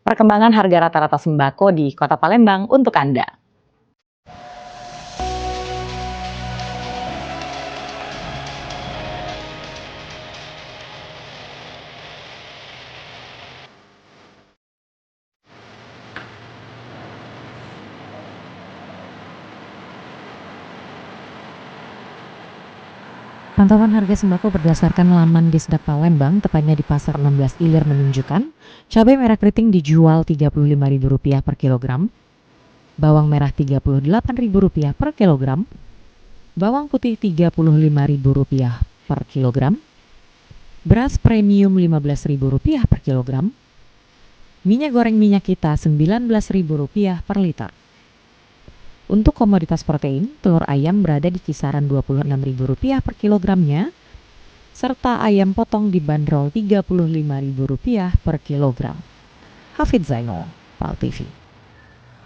Perkembangan harga rata-rata sembako di Kota Palembang untuk Anda. Pantauan harga sembako berdasarkan laman Disdak Palembang, tepatnya di Pasar 16 Ilir menunjukkan cabai merah keriting dijual Rp35.000 per kilogram, bawang merah Rp38.000 per kilogram, bawang putih Rp35.000 per kilogram, beras premium Rp15.000 per kilogram, minyak goreng minyak kita Rp19.000 per liter. Untuk komoditas protein, telur ayam berada di kisaran Rp26.000 per kilogramnya, serta ayam potong dibanderol Rp35.000 per kilogram. Hafidz Zainul, PAL TV.